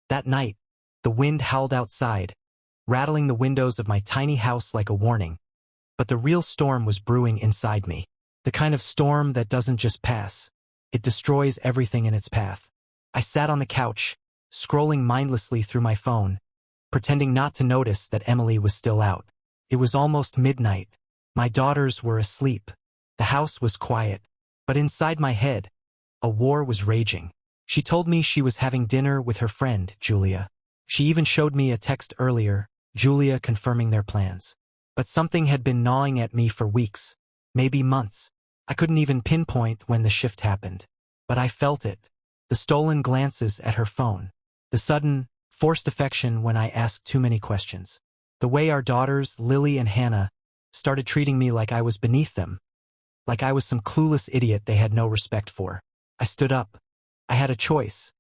That night, the wind howled outside, rattling the windows of my tiny house like a warning. But the real storm was brewing inside me. The kind of storm that doesn't just pass. It destroys everything in its path. I sat on the couch, scrolling mindlessly through my phone, pretending not to notice that Emily was still out. It was almost midnight. My daughters were asleep. The house was quiet. But inside my head, a war was raging. She told me she was having dinner with her friend, Julia. She even showed me a text earlier, Julia confirming their plans. But something had been gnawing at me for weeks, maybe months. I couldn't even pinpoint when the shift happened. But I felt it. The stolen glances at her phone. The sudden, forced affection when I asked too many questions. The way our daughters, Lily and Hannah, started treating me like I was beneath them. Like I was some clueless idiot they had no respect for. I stood up. I had a choice.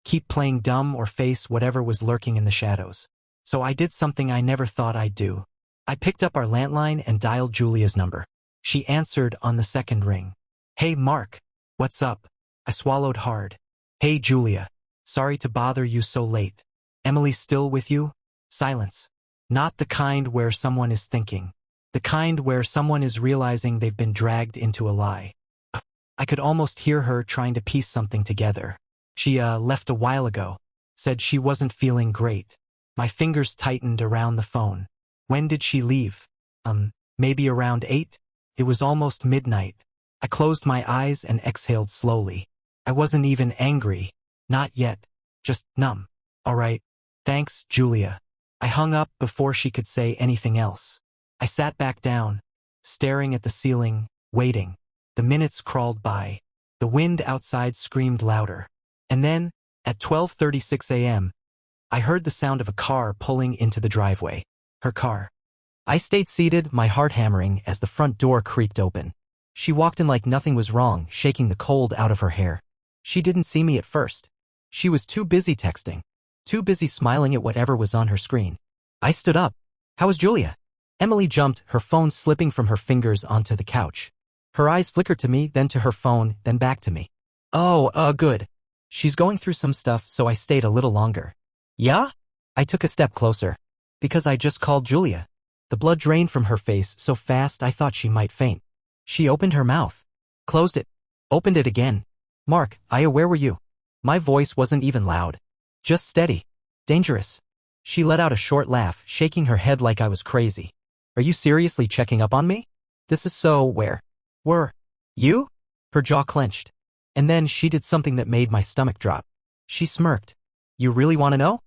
Keep playing dumb or face whatever was lurking in the shadows. So I did something I never thought I'd do. I picked up our landline and dialed Julia's number. She answered on the second ring. "Hey, Mark. What's up?" I swallowed hard. "Hey, Julia. Sorry to bother you so late. Emily still with you?" Silence. Not the kind where someone is thinking. The kind where someone is realizing they've been dragged into a lie. I could almost hear her trying to piece something together. She left a while ago. Said she wasn't feeling great. My fingers tightened around the phone. When did she leave? Maybe around 8? It was almost midnight. I closed my eyes and exhaled slowly. I wasn't even angry. Not yet. Just numb. All right. Thanks, Julia. I hung up before she could say anything else. I sat back down, staring at the ceiling, waiting. The minutes crawled by. The wind outside screamed louder. And then, at 12:36 a.m., I heard the sound of a car pulling into the driveway. Her car. I stayed seated, my heart hammering, as the front door creaked open. She walked in like nothing was wrong, shaking the cold out of her hair. She didn't see me at first. She was too busy texting. Too busy smiling at whatever was on her screen. I stood up. "How is Julia?" Emily jumped, her phone slipping from her fingers onto the couch. Her eyes flickered to me, then to her phone, then back to me. "Oh, good. She's going through some stuff, so I stayed a little longer." "Yeah?" I took a step closer. "Because I just called Julia." The blood drained from her face so fast I thought she might faint. She opened her mouth. Closed it. Opened it again. "Mark, where were you?" My voice wasn't even loud. Just steady. Dangerous. She let out a short laugh, shaking her head like I was crazy. "Are you seriously checking up on me? This is so where? Were you?" Her jaw clenched. And then she did something that made my stomach drop. She smirked. "You really want to know?"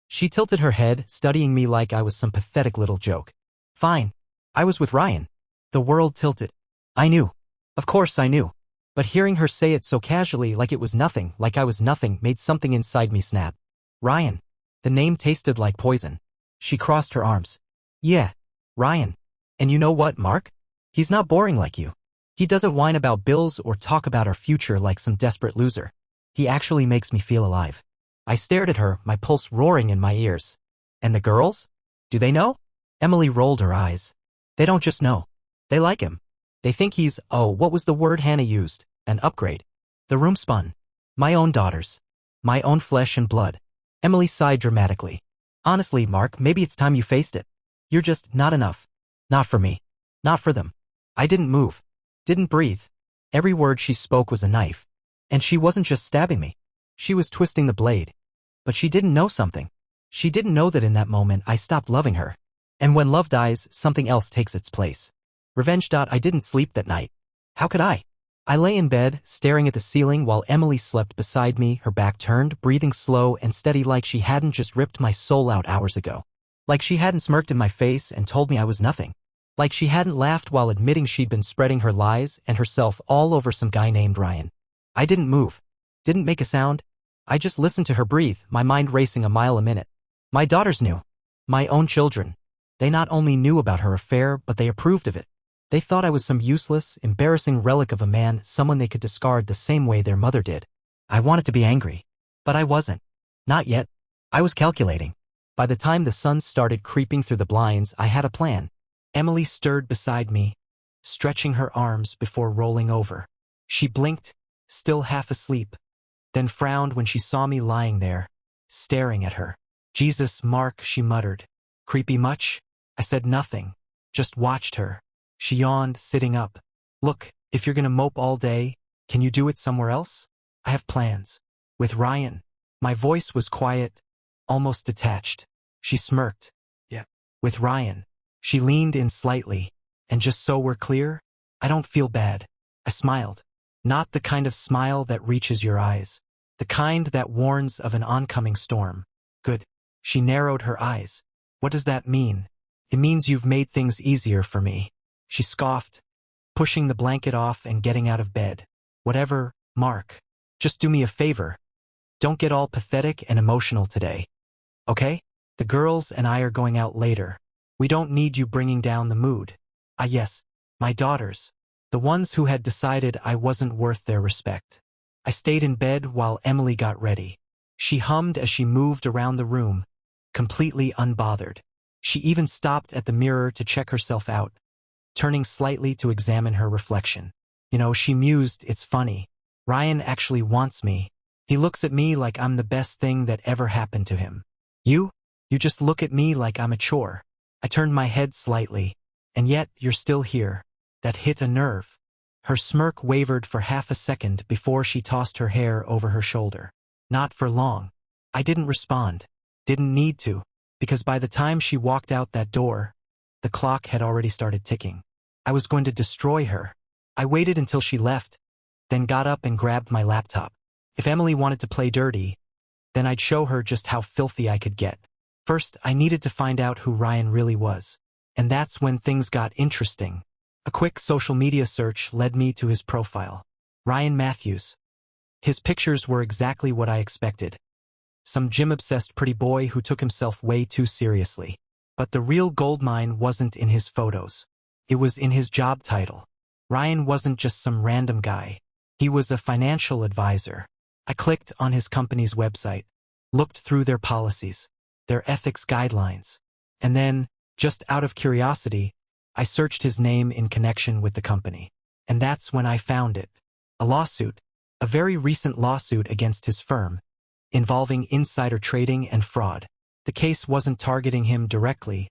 She tilted her head, studying me like I was some pathetic little joke. "Fine. I was with Ryan." The world tilted. I knew. Of course I knew. But hearing her say it so casually, like it was nothing, like I was nothing, made something inside me snap. Ryan. The name tasted like poison. She crossed her arms. "Yeah. Ryan. And you know what, Mark? He's not boring like you. He doesn't whine about bills or talk about our future like some desperate loser. He actually makes me feel alive." I stared at her, my pulse roaring in my ears. "And the girls? Do they know?" Emily rolled her eyes. "They don't just know. They like him. They think he's, what was the word Hannah used? An upgrade." The room spun. My own daughters. My own flesh and blood. Emily sighed dramatically. "Honestly, Mark, maybe it's time you faced it. You're just not enough. Not for me. Not for them." I didn't move. Didn't breathe. Every word she spoke was a knife. And she wasn't just stabbing me. She was twisting the blade. But she didn't know something. She didn't know that in that moment I stopped loving her. And when love dies, something else takes its place. Revenge. I didn't sleep that night. How could I? I lay in bed, staring at the ceiling while Emily slept beside me, her back turned, breathing slow and steady like she hadn't just ripped my soul out hours ago. Like she hadn't smirked in my face and told me I was nothing. Like she hadn't laughed while admitting she'd been spreading her lies and herself all over some guy named Ryan. I didn't move. Didn't make a sound. I just listened to her breathe, my mind racing a mile a minute. My daughters knew. My own children. They not only knew about her affair, but they approved of it. They thought I was some useless, embarrassing relic of a man, someone they could discard the same way their mother did. I wanted to be angry. But I wasn't. Not yet. I was calculating. By the time the sun started creeping through the blinds, I had a plan. Emily stirred beside me, stretching her arms before rolling over. She blinked, still half asleep, then frowned when she saw me lying there, staring at her. Jesus, Mark, she muttered. Creepy much? I said nothing, just watched her. She yawned, sitting up. Look, if you're gonna mope all day, can you do it somewhere else? I have plans. With Ryan. My voice was quiet, almost detached. She smirked. Yeah. With Ryan. She leaned in slightly. And just so we're clear, I don't feel bad. I smiled. Not the kind of smile that reaches your eyes. The kind that warns of an oncoming storm. Good. She narrowed her eyes. What does that mean? It means you've made things easier for me. She scoffed, pushing the blanket off and getting out of bed. Whatever, Mark. Just do me a favor. Don't get all pathetic and emotional today. Okay? The girls and I are going out later. We don't need you bringing down the mood. Ah yes, my daughters. The ones who had decided I wasn't worth their respect. I stayed in bed while Emily got ready. She hummed as she moved around the room, completely unbothered. She even stopped at the mirror to check herself out, turning slightly to examine her reflection. You know, she mused, it's funny. Ryan actually wants me. He looks at me like I'm the best thing that ever happened to him. You just look at me like I'm a chore. I turned my head slightly. And yet, you're still here. That hit a nerve. Her smirk wavered for half a second before she tossed her hair over her shoulder. Not for long. I didn't respond. Didn't need to, because by the time she walked out that door, the clock had already started ticking. I was going to destroy her. I waited until she left, then got up and grabbed my laptop. If Emily wanted to play dirty, then I'd show her just how filthy I could get. First, I needed to find out who Ryan really was. And that's when things got interesting. A quick social media search led me to his profile. Ryan Matthews. His pictures were exactly what I expected. Some gym-obsessed pretty boy who took himself way too seriously. But the real goldmine wasn't in his photos. It was in his job title. Ryan wasn't just some random guy. He was a financial advisor. I clicked on his company's website, looked through their policies, their ethics guidelines, and then, just out of curiosity, I searched his name in connection with the company. And that's when I found it. A lawsuit, a very recent lawsuit against his firm, involving insider trading and fraud. The case wasn't targeting him directly,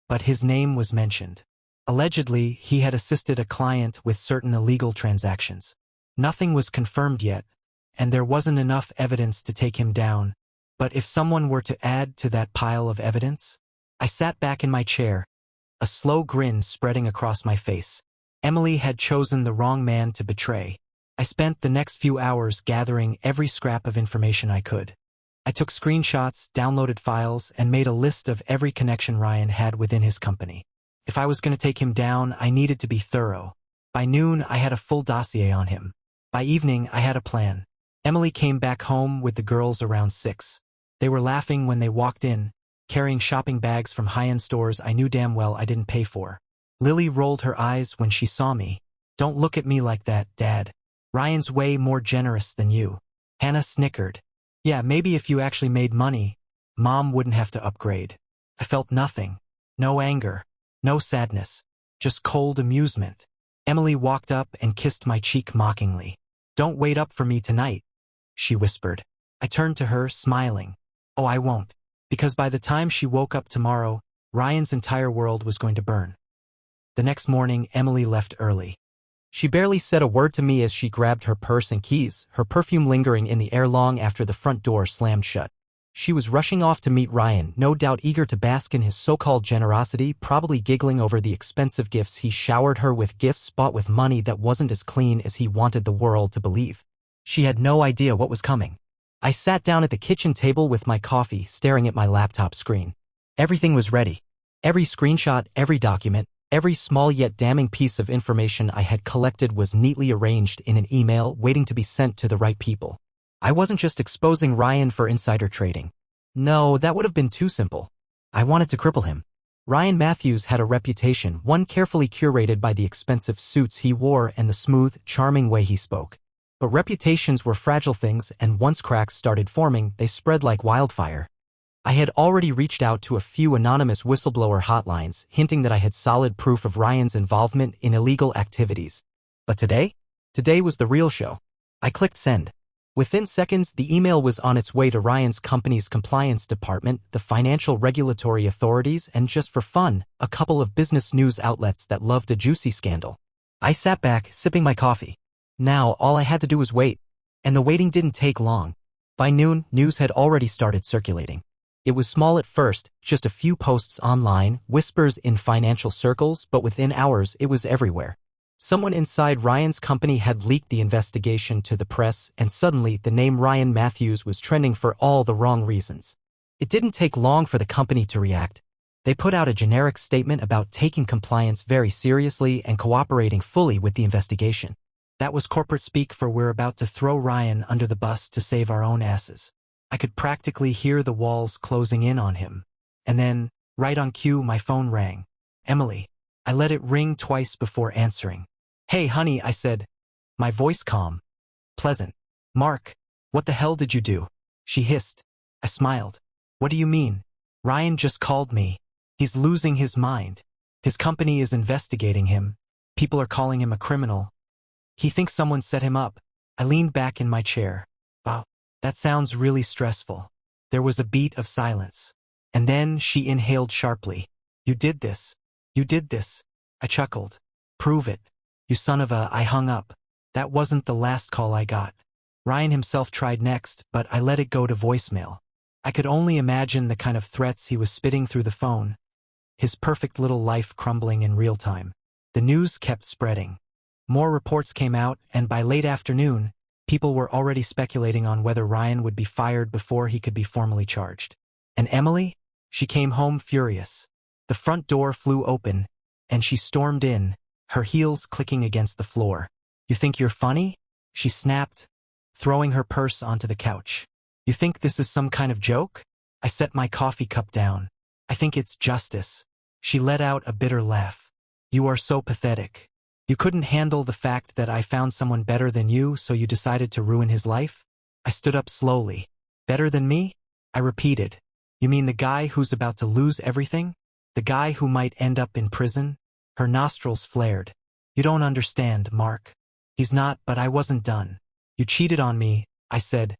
but his name was mentioned. Allegedly, he had assisted a client with certain illegal transactions. Nothing was confirmed yet, and there wasn't enough evidence to take him down. But if someone were to add to that pile of evidence, I sat back in my chair, a slow grin spreading across my face. Emily had chosen the wrong man to betray. I spent the next few hours gathering every scrap of information I could. I took screenshots, downloaded files, and made a list of every connection Ryan had within his company. If I was going to take him down, I needed to be thorough. By noon, I had a full dossier on him. By evening, I had a plan. Emily came back home with the girls around 6. They were laughing when they walked in, carrying shopping bags from high-end stores I knew damn well I didn't pay for. Lily rolled her eyes when she saw me. Don't look at me like that, Dad. Ryan's way more generous than you. Hannah snickered. Yeah, maybe if you actually made money, Mom wouldn't have to upgrade. I felt nothing. No anger. No sadness. Just cold amusement. Emily walked up and kissed my cheek mockingly. Don't wait up for me tonight, she whispered. I turned to her, smiling. Oh, I won't. Because by the time she woke up tomorrow, Ryan's entire world was going to burn. The next morning, Emily left early. She barely said a word to me as she grabbed her purse and keys, her perfume lingering in the air long after the front door slammed shut. She was rushing off to meet Ryan, no doubt eager to bask in his so-called generosity, probably giggling over the expensive gifts he showered her with, gifts bought with money that wasn't as clean as he wanted the world to believe. She had no idea what was coming. I sat down at the kitchen table with my coffee, staring at my laptop screen. Everything was ready. Every screenshot, every document, every small yet damning piece of information I had collected was neatly arranged in an email waiting to be sent to the right people. I wasn't just exposing Ryan for insider trading. No, that would have been too simple. I wanted to cripple him. Ryan Matthews had a reputation, one carefully curated by the expensive suits he wore and the smooth, charming way he spoke. But reputations were fragile things, and once cracks started forming, they spread like wildfire. I had already reached out to a few anonymous whistleblower hotlines, hinting that I had solid proof of Ryan's involvement in illegal activities. But today was the real show. I clicked send. Within seconds, the email was on its way to Ryan's company's compliance department, the financial regulatory authorities, and just for fun, a couple of business news outlets that loved a juicy scandal. I sat back, sipping my coffee. Now, all I had to do was wait. And the waiting didn't take long. By noon, news had already started circulating. It was small at first, just a few posts online, whispers in financial circles, but within hours it was everywhere. Someone inside Ryan's company had leaked the investigation to the press, and suddenly the name Ryan Matthews was trending for all the wrong reasons. It didn't take long for the company to react. They put out a generic statement about taking compliance very seriously and cooperating fully with the investigation. That was corporate speak for we're about to throw Ryan under the bus to save our own asses. I could practically hear the walls closing in on him. And then, right on cue, my phone rang. Emily. I let it ring twice before answering. Hey, honey, I said. My voice calm. Pleasant. Mark, what the hell did you do? She hissed. I smiled. What do you mean? Ryan just called me. He's losing his mind. His company is investigating him. People are calling him a criminal. He thinks someone set him up. I leaned back in my chair. Wow, that sounds really stressful. There was a beat of silence. And then she inhaled sharply. You did this. You did this. I chuckled. Prove it. You son of a... I hung up. That wasn't the last call I got. Ryan himself tried next, but I let it go to voicemail. I could only imagine the kind of threats he was spitting through the phone. His perfect little life crumbling in real time. The news kept spreading. More reports came out, and by late afternoon, people were already speculating on whether Ryan would be fired before he could be formally charged. And Emily? She came home furious. The front door flew open, and she stormed in, her heels clicking against the floor. You think you're funny? She snapped, throwing her purse onto the couch. You think this is some kind of joke? I set my coffee cup down. I think it's justice. She let out a bitter laugh. You are so pathetic. You couldn't handle the fact that I found someone better than you, so you decided to ruin his life? I stood up slowly. Better than me? I repeated. You mean the guy who's about to lose everything? The guy who might end up in prison? Her nostrils flared. You don't understand, Mark. He's not, but I wasn't done. You cheated on me, I said.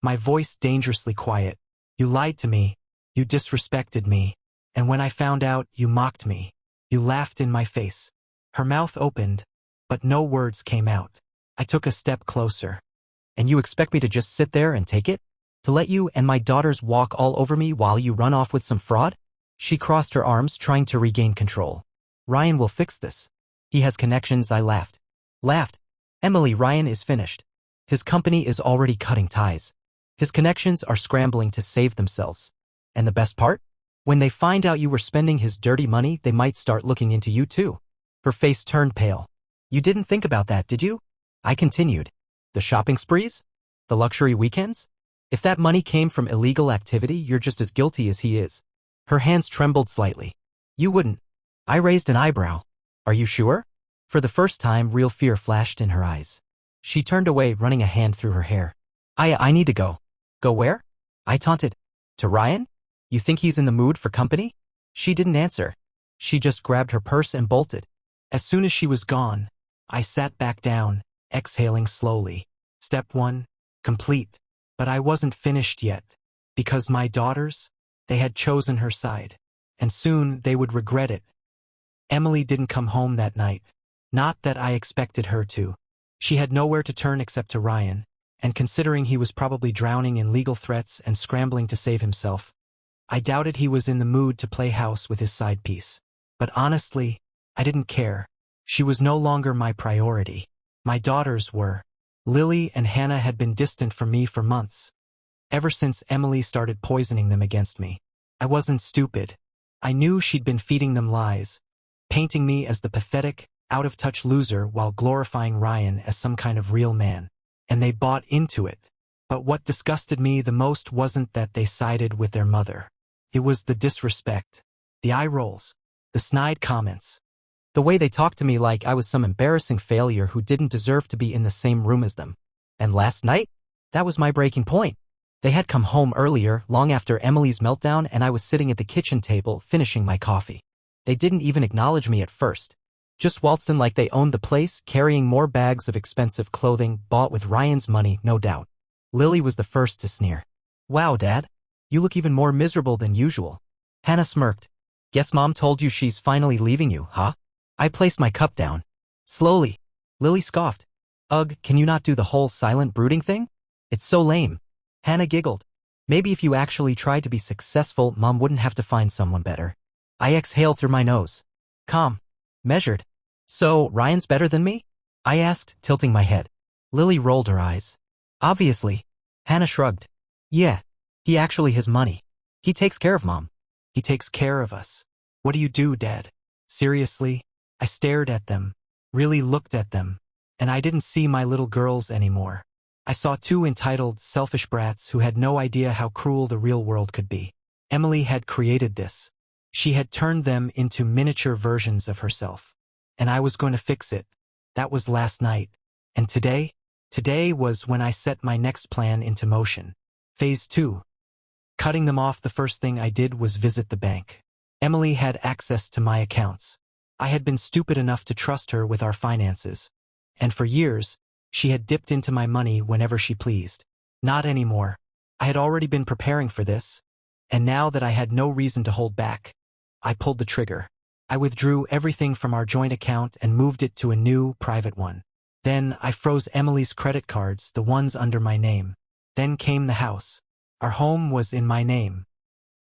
My voice dangerously quiet. You lied to me. You disrespected me. And when I found out, you mocked me. You laughed in my face. Her mouth opened, but no words came out. I took a step closer. And you expect me to just sit there and take it? To let you and my daughters walk all over me while you run off with some fraud? She crossed her arms, trying to regain control. Ryan will fix this. He has connections, I laughed. Emily, Ryan is finished. His company is already cutting ties. His connections are scrambling to save themselves. And the best part? When they find out you were spending his dirty money, they might start looking into you too. Her face turned pale. You didn't think about that, did you? I continued. The shopping sprees? The luxury weekends? If that money came from illegal activity, you're just as guilty as he is. Her hands trembled slightly. You wouldn't. I raised an eyebrow. Are you sure? For the first time, real fear flashed in her eyes. She turned away, running a hand through her hair. I need to go. Go where? I taunted. To Ryan? You think he's in the mood for company? She didn't answer. She just grabbed her purse and bolted. As soon as she was gone, I sat back down, exhaling slowly. Step 1, complete. But I wasn't finished yet. Because my daughters, they had chosen her side. And soon they would regret it. Emily didn't come home that night. Not that I expected her to. She had nowhere to turn except to Ryan, and considering he was probably drowning in legal threats and scrambling to save himself, I doubted he was in the mood to play house with his side piece. But honestly, I didn't care. She was no longer my priority. My daughters were. Lily and Hannah had been distant from me for months. Ever since Emily started poisoning them against me. I wasn't stupid. I knew she'd been feeding them lies, painting me as the pathetic, out-of-touch loser while glorifying Ryan as some kind of real man. And they bought into it. But what disgusted me the most wasn't that they sided with their mother. It was the disrespect, the eye rolls, the snide comments. The way they talked to me like I was some embarrassing failure who didn't deserve to be in the same room as them. And last night? That was my breaking point. They had come home earlier, long after Emily's meltdown, and I was sitting at the kitchen table finishing my coffee. They didn't even acknowledge me at first. Just waltzed in like they owned the place, carrying more bags of expensive clothing bought with Ryan's money, no doubt. Lily was the first to sneer. Wow, Dad. You look even more miserable than usual. Hannah smirked. Guess Mom told you she's finally leaving you, huh? I placed my cup down. Slowly. Lily scoffed. Ugh, can you not do the whole silent brooding thing? It's so lame. Hannah giggled. Maybe if you actually tried to be successful, Mom wouldn't have to find someone better. I exhaled through my nose. Calm. Measured. So, Ryan's better than me? I asked, tilting my head. Lily rolled her eyes. Obviously. Hannah shrugged. Yeah. He actually has money. He takes care of Mom. He takes care of us. What do you do, Dad? Seriously? I stared at them. Really looked at them. And I didn't see my little girls anymore. I saw two entitled, selfish brats who had no idea how cruel the real world could be. Emily had created this. She had turned them into miniature versions of herself. And I was going to fix it. That was last night. And today? Today was when I set my next plan into motion. Phase 2. Cutting them off, the first thing I did was visit the bank. Emily had access to my accounts. I had been stupid enough to trust her with our finances. And for years, she had dipped into my money whenever she pleased. Not anymore. I had already been preparing for this. And now that I had no reason to hold back, I pulled the trigger. I withdrew everything from our joint account and moved it to a new, private one. Then I froze Emily's credit cards, the ones under my name. Then came the house. Our home was in my name.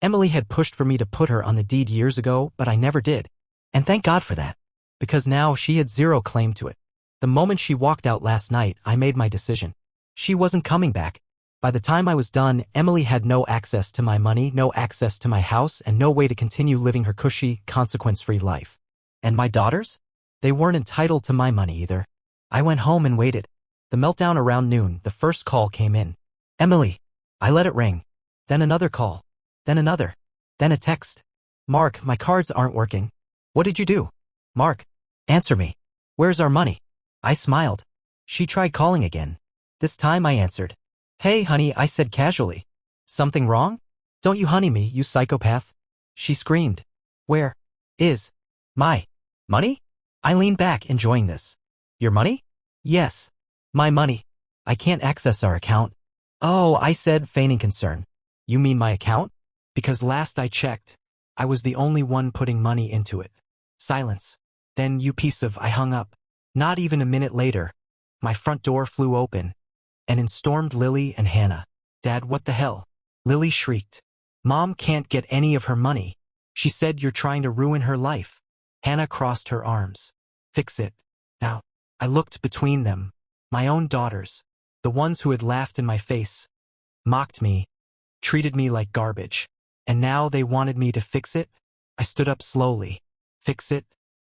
Emily had pushed for me to put her on the deed years ago, but I never did. And thank God for that. Because now she had zero claim to it. The moment she walked out last night, I made my decision. She wasn't coming back. By the time I was done, Emily had no access to my money, no access to my house, and no way to continue living her cushy, consequence-free life. And my daughters? They weren't entitled to my money either. I went home and waited. The meltdown around noon, the first call came in. Emily. I let it ring. Then another call. Then another. Then a text. Mark, my cards aren't working. What did you do? Mark. Answer me. Where's our money? I smiled. She tried calling again. This time I answered. Hey, honey, I said casually. Something wrong? Don't you honey me, you psychopath? She screamed. Where is my money? I leaned back, enjoying this. Your money? Yes. My money. I can't access our account. Oh, I said, feigning concern. You mean my account? Because last I checked, I was the only one putting money into it. Silence. Then you piece of I hung up. Not even a minute later, my front door flew open, and in stormed Lily and Hannah. Dad, what the hell? Lily shrieked. Mom can't get any of her money. She said you're trying to ruin her life. Hannah crossed her arms. Fix it. Now. I looked between them. My own daughters. The ones who had laughed in my face. Mocked me. Treated me like garbage. And now they wanted me to fix it? I stood up slowly. Fix it?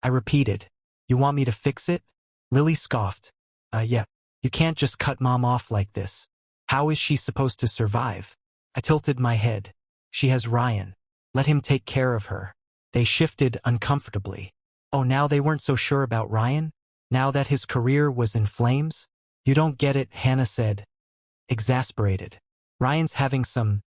I repeated. You want me to fix it? Lily scoffed. Yeah. You can't just cut Mom off like this. How is she supposed to survive? I tilted my head. She has Ryan. Let him take care of her. They shifted uncomfortably. Oh, now they weren't so sure about Ryan? Now that his career was in flames? You don't get it, Hannah said. Exasperated. Ryan's having some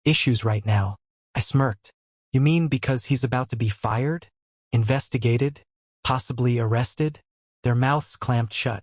issues right now. I smirked. You mean because he's about to be fired? Investigated? Possibly arrested? Their mouths clamped shut.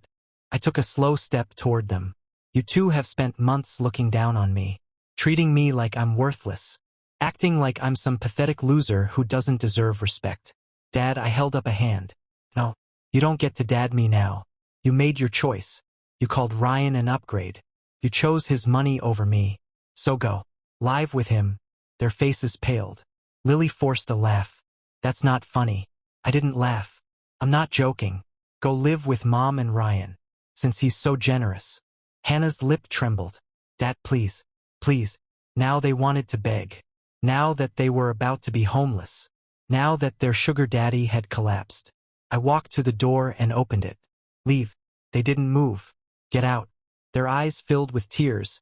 I took a slow step toward them. You two have spent months looking down on me, treating me like I'm worthless, acting like I'm some pathetic loser who doesn't deserve respect. Dad, I held up a hand. No, you don't get to dad me now. You made your choice. You called Ryan an upgrade. You chose his money over me. So go. Live with him. Their faces paled. Lily forced a laugh. That's not funny. I didn't laugh. I'm not joking. Go live with Mom and Ryan, since he's so generous. Hannah's lip trembled. Dad, please, please. Now they wanted to beg. Now that they were about to be homeless. Now that their sugar daddy had collapsed. I walked to the door and opened it. Leave. They didn't move. Get out. Their eyes filled with tears.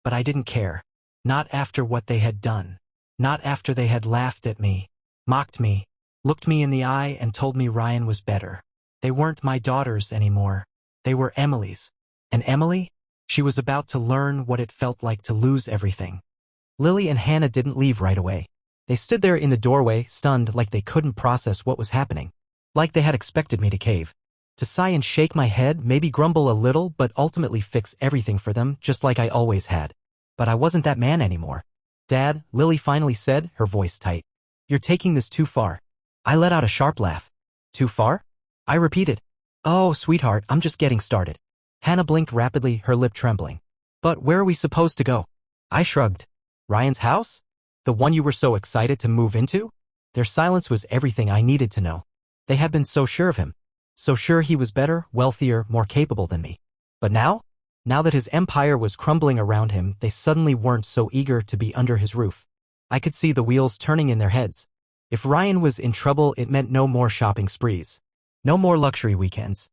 But I didn't care. Not after what they had done. Not after they had laughed at me, mocked me, looked me in the eye and told me Ryan was better. They weren't my daughters anymore. They were Emily's. And Emily? She was about to learn what it felt like to lose everything. Lily and Hannah didn't leave right away. They stood there in the doorway, stunned, like they couldn't process what was happening. Like they had expected me to cave. To sigh and shake my head, maybe grumble a little, but ultimately fix everything for them, just like I always had. But I wasn't that man anymore. Dad, Lily finally said, her voice tight. You're taking this too far. I let out a sharp laugh. Too far? I repeated. Oh, sweetheart, I'm just getting started. Hannah blinked rapidly, her lip trembling. But where are we supposed to go? I shrugged. Ryan's house? The one you were so excited to move into? Their silence was everything I needed to know. They had been so sure of him. So sure he was better, wealthier, more capable than me. But now? Now that his empire was crumbling around him, they suddenly weren't so eager to be under his roof. I could see the wheels turning in their heads. If Ryan was in trouble, it meant no more shopping sprees. No more luxury weekends.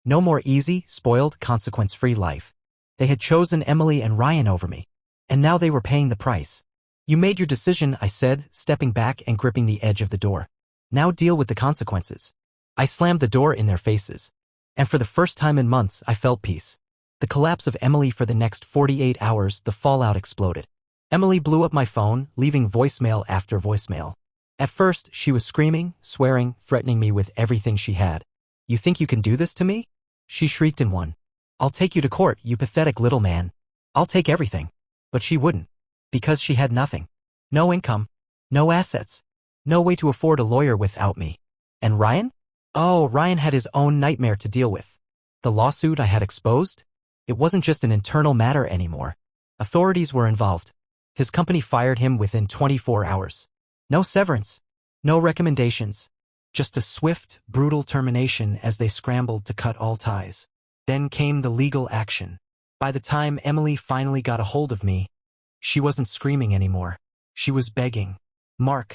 No more easy, spoiled, consequence-free life. They had chosen Emily and Ryan over me. And now they were paying the price. You made your decision, I said, stepping back and gripping the edge of the door. Now deal with the consequences. I slammed the door in their faces. And for the first time in months, I felt peace. The collapse of Emily for the next 48 hours, the fallout exploded. Emily blew up my phone, leaving voicemail after voicemail. At first, she was screaming, swearing, threatening me with everything she had. You think you can do this to me? She shrieked in one. I'll take you to court, you pathetic little man. I'll take everything. But she wouldn't. Because she had nothing. No income. No assets. No way to afford a lawyer without me. And Ryan? Oh, Ryan had his own nightmare to deal with. The lawsuit I had exposed? It wasn't just an internal matter anymore. Authorities were involved. His company fired him within 24 hours. No severance. No recommendations. Just a swift, brutal termination as they scrambled to cut all ties. Then came the legal action. By the time Emily finally got a hold of me, she wasn't screaming anymore. She was begging. Mark,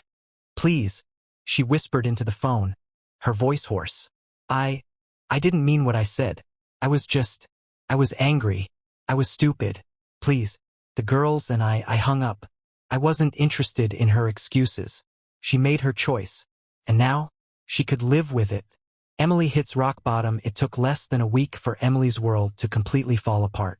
please, she whispered into the phone, her voice hoarse. I didn't mean what I said. I was angry. I was stupid. Please. The girls and I hung up. I wasn't interested in her excuses. She made her choice. And now, she could live with it. Emily hits rock bottom. It took less than a week for Emily's world to completely fall apart.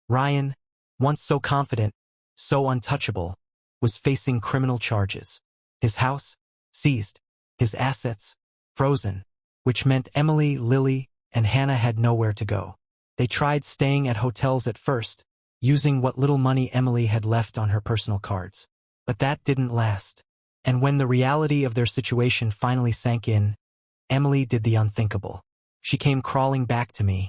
Ryan, once so confident, so untouchable, was facing criminal charges. His house, seized. His assets, frozen. Which meant Emily, Lily, and Hannah had nowhere to go. They tried staying at hotels at first, using what little money Emily had left on her personal cards. But that didn't last. And when the reality of their situation finally sank in, Emily did the unthinkable. She came crawling back to me.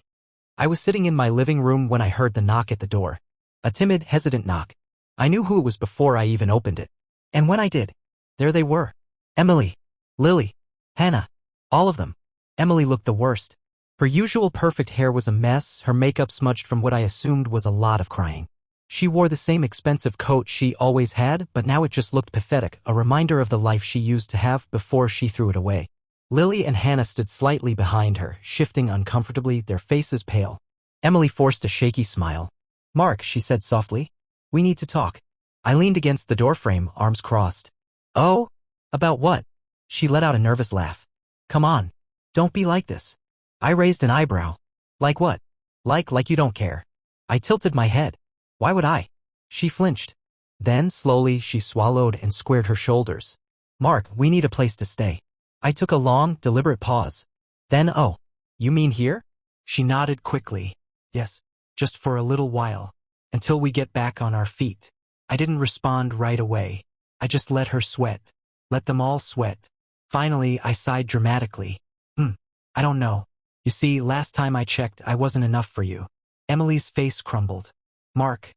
I was sitting in my living room when I heard the knock at the door. A timid, hesitant knock. I knew who it was before I even opened it. And when I did, there they were. Emily, Lily, Hannah, all of them. Emily looked the worst. Her usual perfect hair was a mess, her makeup smudged from what I assumed was a lot of crying. She wore the same expensive coat she always had, but now it just looked pathetic, a reminder of the life she used to have before she threw it away. Lily and Hannah stood slightly behind her, shifting uncomfortably, their faces pale. Emily forced a shaky smile. Mark, she said softly, we need to talk. I leaned against the doorframe, arms crossed. Oh? About what? She let out a nervous laugh. Come on. Don't be like this. I raised an eyebrow. Like what? Like you don't care. I tilted my head. Why would I? She flinched. Then, slowly, she swallowed and squared her shoulders. Mark, we need a place to stay. I took a long, deliberate pause. Then, oh, you mean here? She nodded quickly. Yes, just for a little while. Until we get back on our feet. I didn't respond right away. I just let her sweat. Let them all sweat. Finally, I sighed dramatically. I don't know. You see, last time I checked, I wasn't enough for you. Emily's face crumbled. Mark.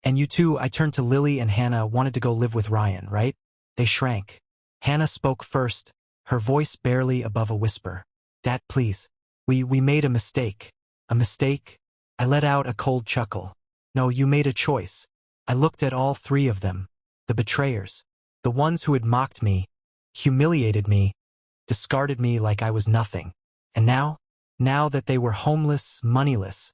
And you too, I turned to Lily and Hannah, wanted to go live with Ryan, right? They shrank. Hannah spoke first, her voice barely above a whisper. Dad, please. We made a mistake. A mistake? I let out a cold chuckle. No, you made a choice. I looked at all three of them. The betrayers. The ones who had mocked me, humiliated me, discarded me like I was nothing. And now that they were homeless, moneyless,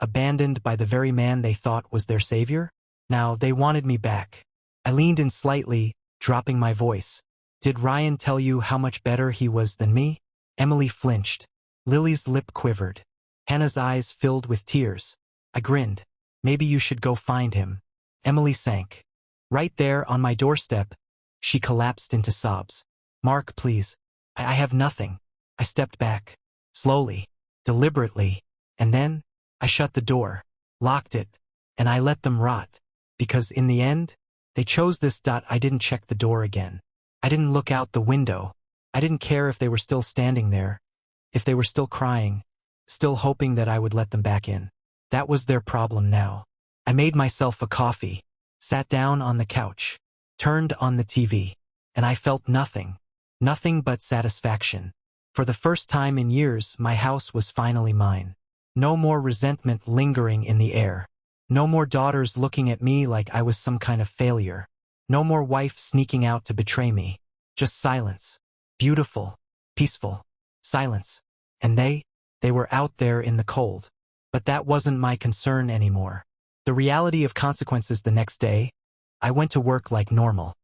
abandoned by the very man they thought was their savior, now they wanted me back. I leaned in slightly, dropping my voice. Did Ryan tell you how much better he was than me? Emily flinched. Lily's lip quivered. Hannah's eyes filled with tears. I grinned. Maybe you should go find him. Emily sank. Right there on my doorstep, she collapsed into sobs. Mark, please. I have nothing. I stepped back. Slowly. deliberately, and then I shut the door, locked it, and I let them rot. Because in the end, they chose this. I didn't check the door again. I didn't look out the window. I didn't care if they were still standing there, if they were still crying, still hoping that I would let them back in. That was their problem now. I made myself a coffee, sat down on the couch, turned on the TV, and I felt nothing but satisfaction. For the first time in years, my house was finally mine. No more resentment lingering in the air. No more daughters looking at me like I was some kind of failure. No more wife sneaking out to betray me. Just silence. Beautiful, peaceful silence. And they were out there in the cold. But that wasn't my concern anymore. The reality of consequences. The next day, I went to work like normal.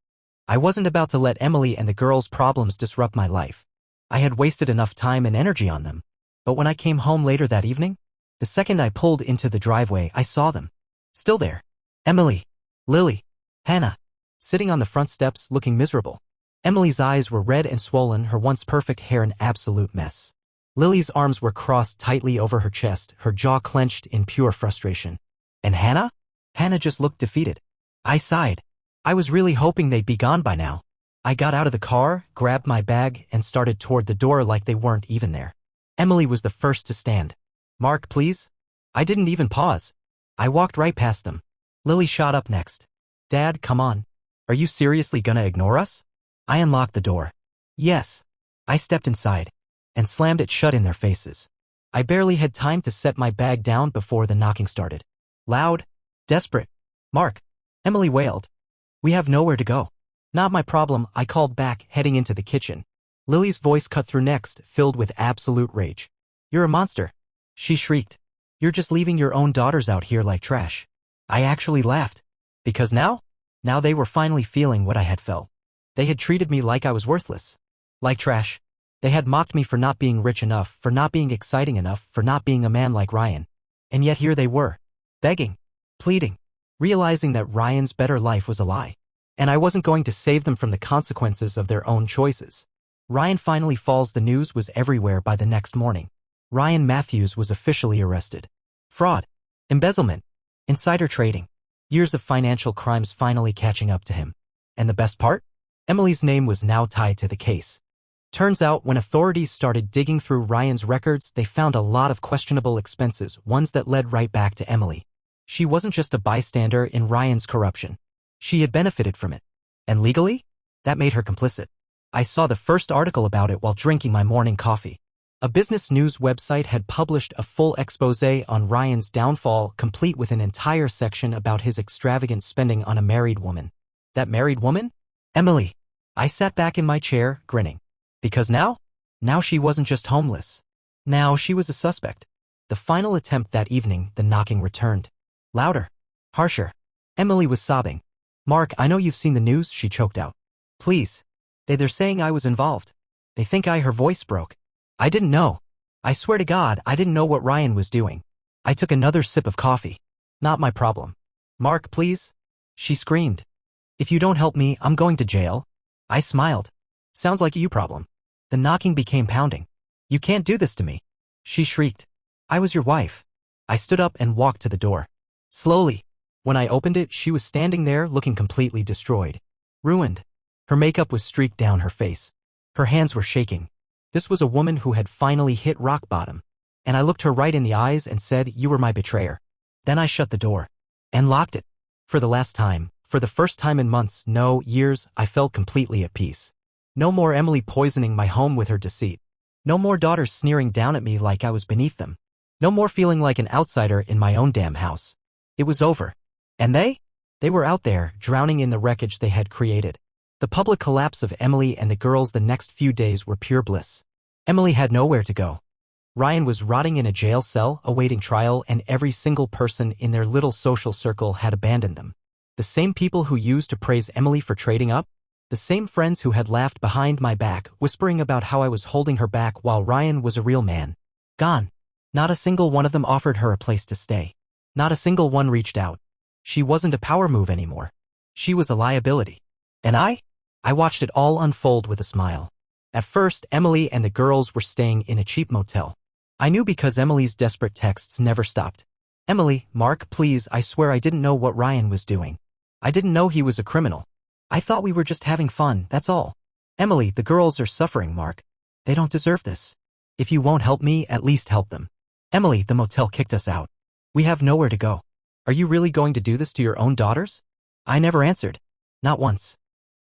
I wasn't about to let Emily and the girls' problems disrupt my life. I had wasted enough time and energy on them. But when I came home later that evening, the second I pulled into the driveway, I saw them. Still there. Emily, Lily, Hannah, sitting on the front steps looking miserable. Emily's eyes were red and swollen, her once perfect hair an absolute mess. Lily's arms were crossed tightly over her chest, her jaw clenched in pure frustration. And Hannah? Hannah just looked defeated. I sighed. I was really hoping they'd be gone by now. I got out of the car, grabbed my bag, and started toward the door like they weren't even there. Emily was the first to stand. Mark, please? I didn't even pause. I walked right past them. Lily shot up next. Dad, come on. Are you seriously gonna ignore us? I unlocked the door. Yes. I stepped inside and slammed it shut in their faces. I barely had time to set my bag down before the knocking started. Loud, desperate. Mark, Emily wailed. We have nowhere to go. Not my problem, I called back, heading into the kitchen. Lily's voice cut through next, filled with absolute rage. You're a monster. She shrieked. You're just leaving your own daughters out here like trash. I actually laughed. Because now they were finally feeling what I had felt. They had treated me like I was worthless. Like trash. They had mocked me for not being rich enough, for not being exciting enough, for not being a man like Ryan. And yet here they were. Begging. Pleading. Realizing that Ryan's better life was a lie. And I wasn't going to save them from the consequences of their own choices. Ryan finally falls. The news was everywhere by the next morning. Ryan Matthews was officially arrested. Fraud. Embezzlement. Insider trading. Years of financial crimes finally catching up to him. And the best part? Emily's name was now tied to the case. Turns out when authorities started digging through Ryan's records, they found a lot of questionable expenses, ones that led right back to Emily. She wasn't just a bystander in Ryan's corruption. She had benefited from it. And legally? That made her complicit. I saw the first article about it while drinking my morning coffee. A business news website had published a full exposé on Ryan's downfall, complete with an entire section about his extravagant spending on a married woman. That married woman? Emily. I sat back in my chair, grinning. Because now she wasn't just homeless. Now she was a suspect. The final attempt that evening, the knocking returned. Louder. Harsher. Emily was sobbing. Mark, I know you've seen the news, she choked out. Please. They're saying I was involved. They think her voice broke. I didn't know. I swear to God, I didn't know what Ryan was doing. I took another sip of coffee. Not my problem. Mark, please? She screamed. If you don't help me, I'm going to jail. I smiled. Sounds like you problem. The knocking became pounding. You can't do this to me. She shrieked. I was your wife. I stood up and walked to the door. Slowly. When I opened it, she was standing there looking completely destroyed. Ruined. Her makeup was streaked down her face. Her hands were shaking. This was a woman who had finally hit rock bottom. And I looked her right in the eyes and said, you were my betrayer. Then I shut the door. And locked it. For the last time, for the first time in months, no, years, I felt completely at peace. No more Emily poisoning my home with her deceit. No more daughters sneering down at me like I was beneath them. No more feeling like an outsider in my own damn house. It was over. And they were out there, drowning in the wreckage they had created. The public collapse of Emily and the girls the next few days were pure bliss. Emily had nowhere to go. Ryan was rotting in a jail cell, awaiting trial, and every single person in their little social circle had abandoned them. The same people who used to praise Emily for trading up, the same friends who had laughed behind my back, whispering about how I was holding her back while Ryan was a real man. Gone. Not a single one of them offered her a place to stay. Not a single one reached out. She wasn't a power move anymore. She was a liability. And I watched it all unfold with a smile. At first, Emily and the girls were staying in a cheap motel. I knew because Emily's desperate texts never stopped. Emily, Mark, please, I swear I didn't know what Ryan was doing. I didn't know he was a criminal. I thought we were just having fun, that's all. Emily, the girls are suffering, Mark. They don't deserve this. If you won't help me, at least help them. Emily, the motel kicked us out. We have nowhere to go. Are you really going to do this to your own daughters? I never answered. Not once.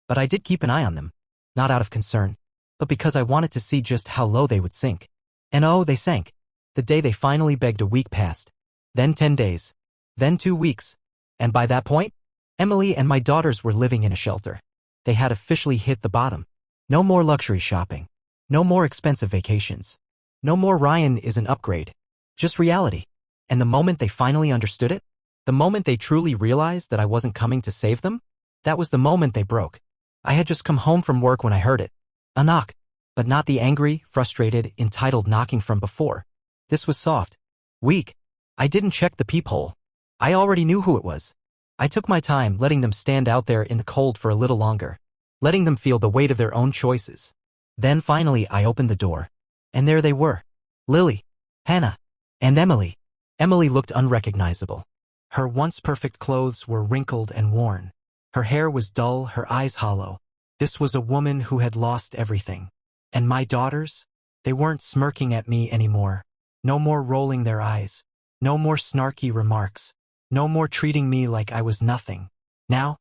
But I did keep an eye on them. Not out of concern, but because I wanted to see just how low they would sink. And oh, they sank. The day they finally begged, a week passed. Then 10 days. Then 2 weeks. And by that point, Emily and my daughters were living in a shelter. They had officially hit the bottom. No more luxury shopping. No more expensive vacations. No more Ryan is an upgrade. Just reality. And the moment they finally understood it, the moment they truly realized that I wasn't coming to save them, that was the moment they broke. I had just come home from work when I heard it. A knock. But not the angry, frustrated, entitled knocking from before. This was soft. Weak. I didn't check the peephole. I already knew who it was. I took my time, letting them stand out there in the cold for a little longer. Letting them feel the weight of their own choices. Then finally I opened the door. And there they were. Lily, Hannah, and Emily. Emily looked unrecognizable. Her once perfect clothes were wrinkled and worn. Her hair was dull, her eyes hollow. This was a woman who had lost everything. And my daughters? They weren't smirking at me anymore. No more rolling their eyes. No more snarky remarks. No more treating me like I was nothing. Now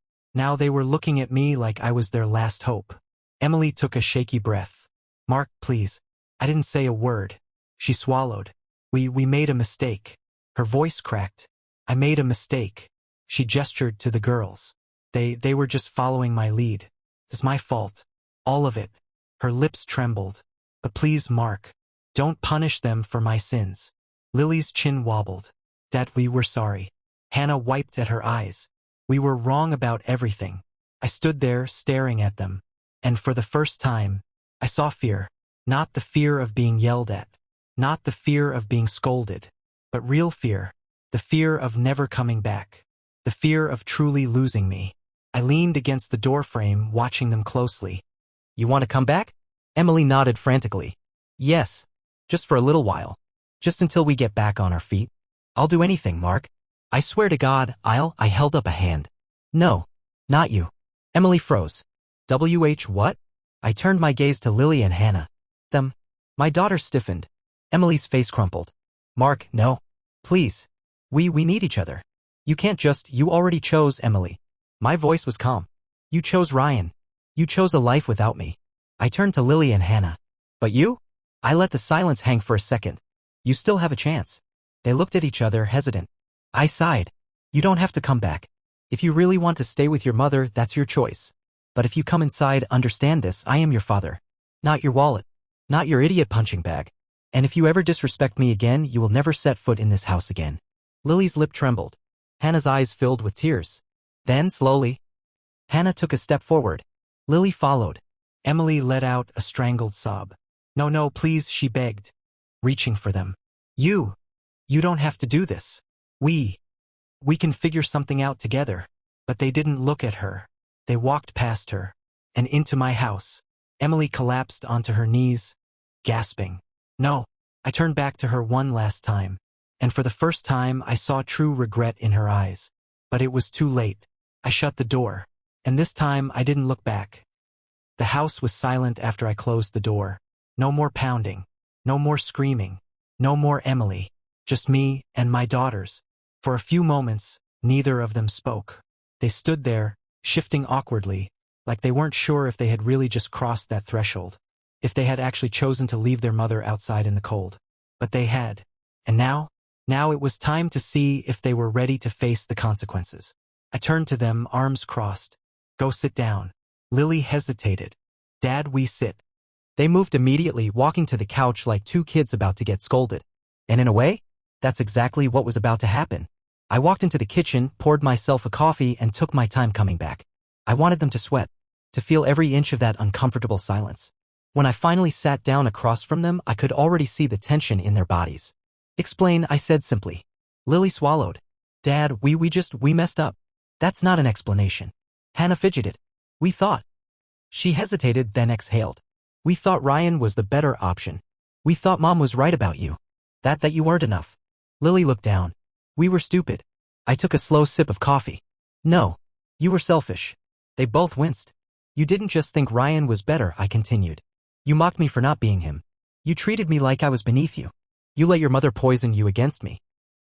they were looking at me like I was their last hope. Emily took a shaky breath. Mark, please. I didn't say a word. She swallowed. We made a mistake. Her voice cracked. I made a mistake. She gestured to the girls. They were just following my lead. It's my fault. All of it. Her lips trembled. But please, Mark, don't punish them for my sins. Lily's chin wobbled. Dad, we were sorry. Hannah wiped at her eyes. We were wrong about everything. I stood there staring at them. And for the first time, I saw fear. Not the fear of being yelled at. Not the fear of being scolded. But real fear. The fear of never coming back. The fear of truly losing me. I leaned against the doorframe, watching them closely. You want to come back? Emily nodded frantically. Yes. Just for a little while. Just until we get back on our feet. I'll do anything, Mark. I swear to God, I held up a hand. No. Not you. Emily froze. What? I turned my gaze to Lily and Hannah. Them. My daughter stiffened. Emily's face crumpled. Mark, no. Please. We need each other. You can't just, you already chose Emily. My voice was calm. You chose Ryan. You chose a life without me. I turned to Lily and Hannah. But you? I let the silence hang for a second. You still have a chance. They looked at each other, hesitant. I sighed. You don't have to come back. If you really want to stay with your mother, that's your choice. But if you come inside, understand this, I am your father. Not your wallet. Not your idiot punching bag. And if you ever disrespect me again, you will never set foot in this house again. Lily's lip trembled. Hannah's eyes filled with tears. Then, slowly, Hannah took a step forward. Lily followed. Emily let out a strangled sob. No, please, she begged, reaching for them. You don't have to do this. We can figure something out together. But they didn't look at her. They walked past her. And into my house. Emily collapsed onto her knees, gasping. No. I turned back to her one last time. And for the first time, I saw true regret in her eyes. But it was too late. I shut the door. And this time, I didn't look back. The house was silent after I closed the door. No more pounding. No more screaming. No more Emily. Just me and my daughters. For a few moments, neither of them spoke. They stood there, shifting awkwardly, like they weren't sure if they had really just crossed that threshold. If they had actually chosen to leave their mother outside in the cold. But they had. And now it was time to see if they were ready to face the consequences. I turned to them, arms crossed. Go sit down. Lily hesitated. Dad, we sit. They moved immediately, walking to the couch like two kids about to get scolded. And in a way, that's exactly what was about to happen. I walked into the kitchen, poured myself a coffee, and took my time coming back. I wanted them to sweat, to feel every inch of that uncomfortable silence. When I finally sat down across from them, I could already see the tension in their bodies. Explain, I said simply. Lily swallowed. Dad, we messed up. That's not an explanation. Hannah fidgeted. We thought. She hesitated, then exhaled. We thought Ryan was the better option. We thought Mom was right about you. That you weren't enough. Lily looked down. We were stupid. I took a slow sip of coffee. No. You were selfish. They both winced. You didn't just think Ryan was better, I continued. You mocked me for not being him. You treated me like I was beneath you. You let your mother poison you against me.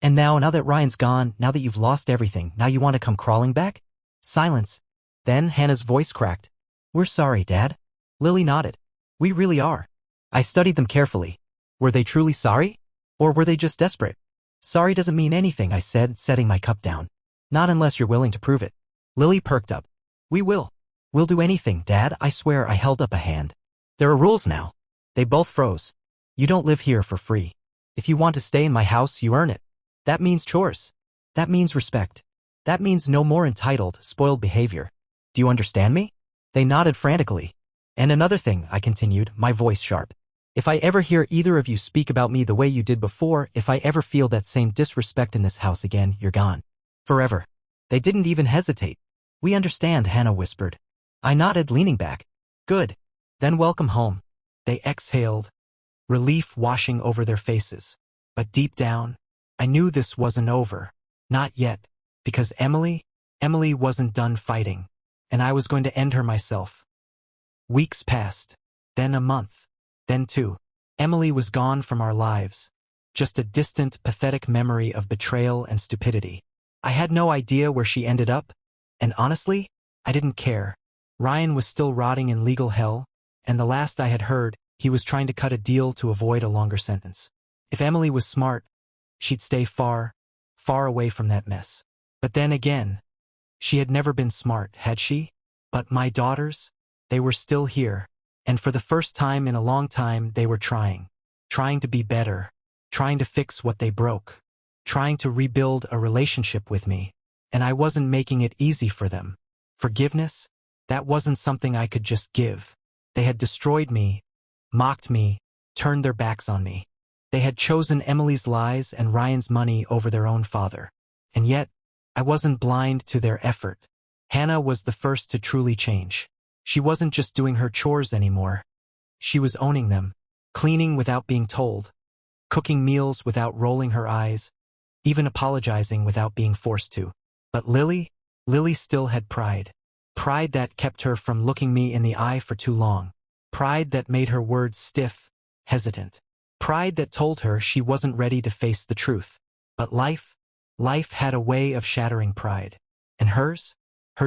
And now that Ryan's gone, now that you've lost everything, now you want to come crawling back? Silence. Then Hannah's voice cracked. We're sorry, Dad. Lily nodded. We really are. I studied them carefully. Were they truly sorry? Or were they just desperate? Sorry doesn't mean anything, I said, setting my cup down. Not unless you're willing to prove it. Lily perked up. We will. We'll do anything, Dad, I swear. I held up a hand. There are rules now. They both froze. You don't live here for free. If you want to stay in my house, you earn it. That means chores. That means respect. That means no more entitled, spoiled behavior. Do you understand me? They nodded frantically. And another thing, I continued, my voice sharp. If I ever hear either of you speak about me the way you did before, if I ever feel that same disrespect in this house again, you're gone. Forever. They didn't even hesitate. We understand, Hannah whispered. I nodded, leaning back. Good. Then welcome home. They exhaled, relief washing over their faces. But deep down, I knew this wasn't over. Not yet. Because Emily wasn't done fighting. And I was going to end her myself. Weeks passed. Then a month. Then 2. Emily was gone from our lives. Just a distant, pathetic memory of betrayal and stupidity. I had no idea where she ended up. And honestly, I didn't care. Ryan was still rotting in legal hell. And the last I had heard, he was trying to cut a deal to avoid a longer sentence. If Emily was smart, she'd stay far, far away from that mess. But then again, she had never been smart, had she? But my daughters, they were still here. And for the first time in a long time, they were trying to be better, trying to fix what they broke, trying to rebuild a relationship with me. And I wasn't making it easy for them. Forgiveness? That wasn't something I could just give. They had destroyed me, mocked me, turned their backs on me. They had chosen Emily's lies and Ryan's money over their own father. And yet, I wasn't blind to their effort. Hannah was the first to truly change. She wasn't just doing her chores anymore. She was owning them, cleaning without being told, cooking meals without rolling her eyes, even apologizing without being forced to. But Lily still had pride. Pride that kept her from looking me in the eye for too long. Pride that made her words stiff, hesitant. Pride that told her she wasn't ready to face the truth. But life had a way of shattering pride. And hers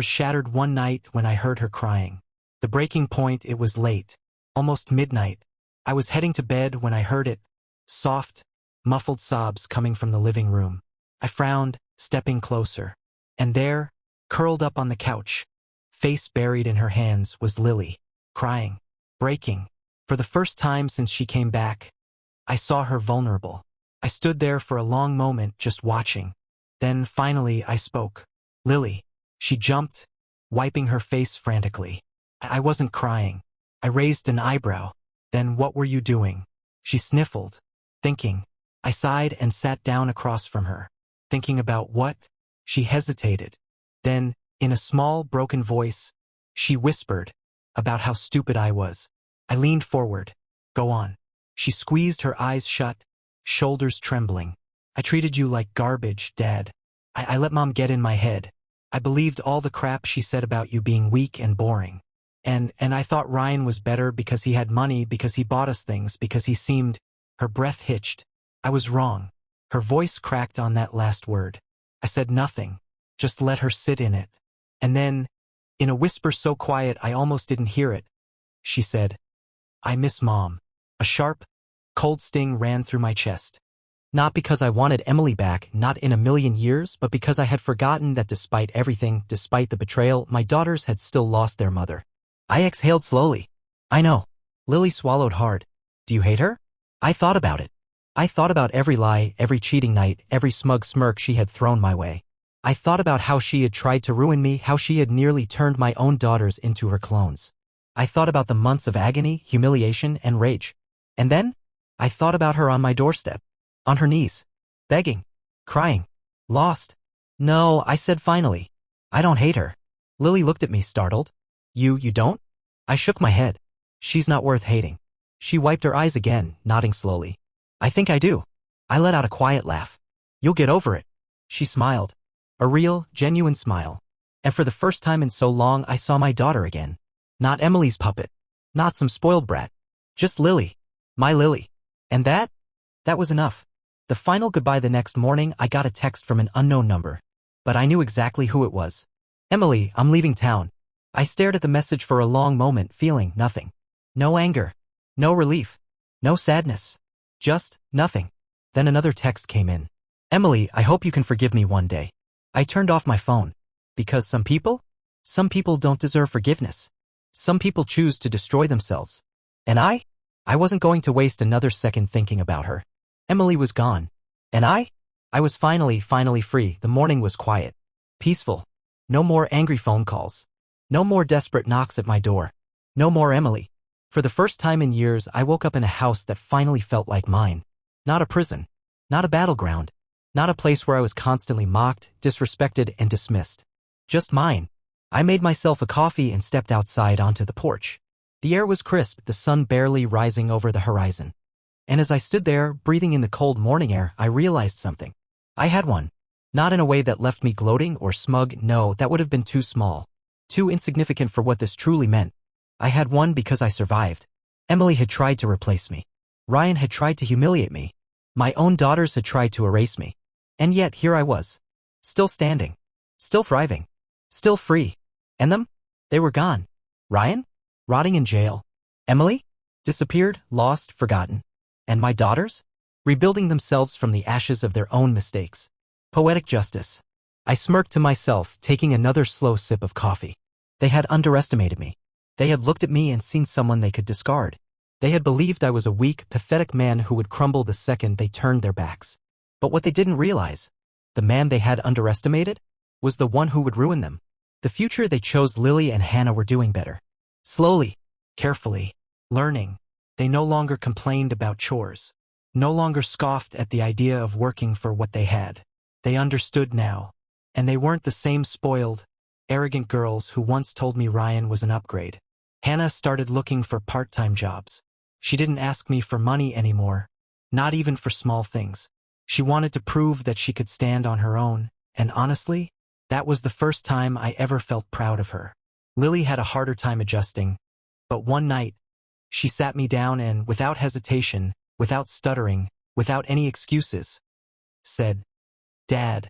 shattered one night when I heard her crying. The breaking point, it was late, almost midnight. I was heading to bed when I heard it. Soft, muffled sobs coming from the living room. I frowned, stepping closer. And there, curled up on the couch, face buried in her hands, was Lily, crying, breaking. For the first time since she came back, I saw her vulnerable. I stood there for a long moment just watching. Then finally I spoke. Lily. She jumped, wiping her face frantically. I wasn't crying. I raised an eyebrow. Then what were you doing? She sniffled, thinking. I sighed and sat down across from her. Thinking about what? She hesitated. Then, in a small, broken voice, she whispered about how stupid I was. I leaned forward. Go on. She squeezed her eyes shut, shoulders trembling. I treated you like garbage, Dad. I let Mom get in my head. I believed all the crap she said about you being weak and boring. And I thought Ryan was better because he had money, because he bought us things, because he seemed... Her breath hitched. I was wrong. Her voice cracked on that last word. I said nothing. Just let her sit in it. And then, in a whisper so quiet I almost didn't hear it, she said, I miss Mom. A sharp, cold sting ran through my chest. Not because I wanted Emily back, not in a million years, but because I had forgotten that despite everything, despite the betrayal, my daughters had still lost their mother. I exhaled slowly. I know. Lily swallowed hard. Do you hate her? I thought about it. I thought about every lie, every cheating night, every smug smirk she had thrown my way. I thought about how she had tried to ruin me, how she had nearly turned my own daughters into her clones. I thought about the months of agony, humiliation, and rage. And then, I thought about her on my doorstep. On her knees. Begging. Crying. Lost. No, I said finally. I don't hate her. Lily looked at me, startled. You don't? I shook my head. She's not worth hating. She wiped her eyes again, nodding slowly. I think I do. I let out a quiet laugh. You'll get over it. She smiled. A real, genuine smile. And for the first time in so long I saw my daughter again. Not Emily's puppet. Not some spoiled brat. Just Lily. My Lily. And that was enough. The final goodbye. The next morning I got a text from an unknown number. But I knew exactly who it was. Emily, I'm leaving town. I stared at the message for a long moment, feeling nothing. No anger. No relief. No sadness. Just nothing. Then another text came in. Emily, I hope you can forgive me one day. I turned off my phone. Because some people don't deserve forgiveness. Some people choose to destroy themselves. And I wasn't going to waste another second thinking about her. Emily was gone. And I was finally free. The morning was quiet. Peaceful. No more angry phone calls. No more desperate knocks at my door. No more Emily. For the first time in years, I woke up in a house that finally felt like mine. Not a prison. Not a battleground. Not a place where I was constantly mocked, disrespected, and dismissed. Just mine. I made myself a coffee and stepped outside onto the porch. The air was crisp, the sun barely rising over the horizon. And as I stood there, breathing in the cold morning air, I realized something. I had one. Not in a way that left me gloating or smug, no, that would have been too small. Too insignificant for what this truly meant. I had one because I survived. Emily had tried to replace me. Ryan had tried to humiliate me. My own daughters had tried to erase me. And yet here I was. Still standing. Still thriving. Still free. And them? They were gone. Ryan? Rotting in jail. Emily? Disappeared, lost, forgotten. And my daughters? Rebuilding themselves from the ashes of their own mistakes. Poetic justice. I smirked to myself, taking another slow sip of coffee. They had underestimated me. They had looked at me and seen someone they could discard. They had believed I was a weak, pathetic man who would crumble the second they turned their backs. But what they didn't realize, the man they had underestimated, was the one who would ruin them. The future they chose. Lily and Hannah were doing better. Slowly, carefully, learning. They no longer complained about chores. No longer scoffed at the idea of working for what they had. They understood now. And they weren't the same spoiled, arrogant girls who once told me Ryan was an upgrade. Hannah started looking for part-time jobs. She didn't ask me for money anymore, not even for small things. She wanted to prove that she could stand on her own, and honestly, that was the first time I ever felt proud of her. Lily had a harder time adjusting, but one night, she sat me down and, without hesitation, without stuttering, without any excuses, said, "Dad,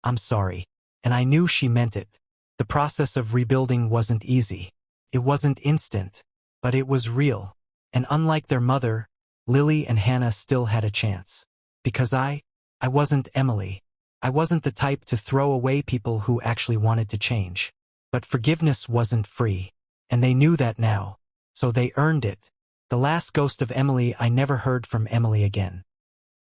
I'm sorry." And I knew she meant it. The process of rebuilding wasn't easy. It wasn't instant, but it was real. And unlike their mother, Lily and Hannah still had a chance. Because I wasn't Emily. I wasn't the type to throw away people who actually wanted to change. But forgiveness wasn't free. And they knew that now. So they earned it. The last ghost of Emily. I never heard from Emily again.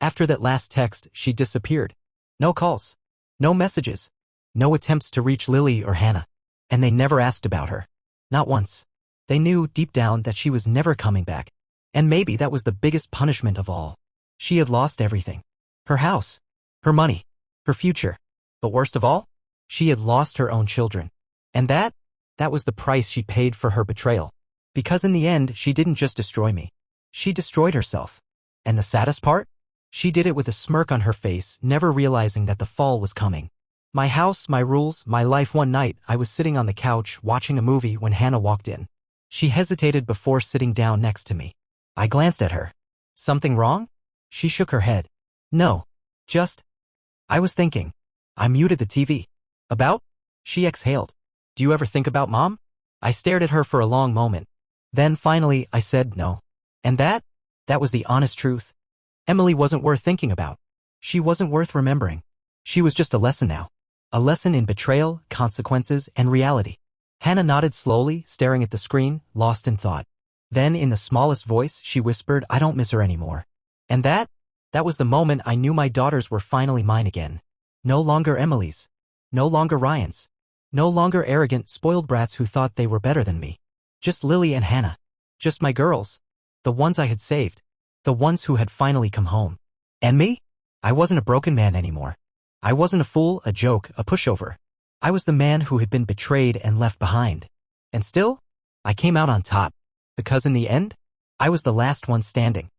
After that last text, she disappeared. No calls. No messages. No attempts to reach Lily or Hannah. And they never asked about her. Not once. They knew deep down that she was never coming back. And maybe that was the biggest punishment of all. She had lost everything. Her house. Her money. Her future. But worst of all, she had lost her own children. And that was the price she paid for her betrayal. Because in the end, she didn't just destroy me. She destroyed herself. And the saddest part? She did it with a smirk on her face, never realizing that the fall was coming. My house, my rules, my life. One night, I was sitting on the couch watching a movie when Hannah walked in. She hesitated before sitting down next to me. I glanced at her. Something wrong? She shook her head. No. Just. I was thinking. I muted the TV. About? She exhaled. Do you ever think about Mom? I stared at her for a long moment. Then finally, I said no. And that was the honest truth. Emily wasn't worth thinking about. She wasn't worth remembering. She was just a lesson now. A lesson in betrayal, consequences, and reality. Hannah nodded slowly, staring at the screen, lost in thought. Then, in the smallest voice, she whispered, "I don't miss her anymore." And that was the moment I knew my daughters were finally mine again. No longer Emily's. No longer Ryan's. No longer arrogant, spoiled brats who thought they were better than me. Just Lily and Hannah. Just my girls. The ones I had saved. The ones who had finally come home. And me? I wasn't a broken man anymore. I wasn't a fool, a joke, a pushover. I was the man who had been betrayed and left behind. And still, I came out on top. Because in the end, I was the last one standing.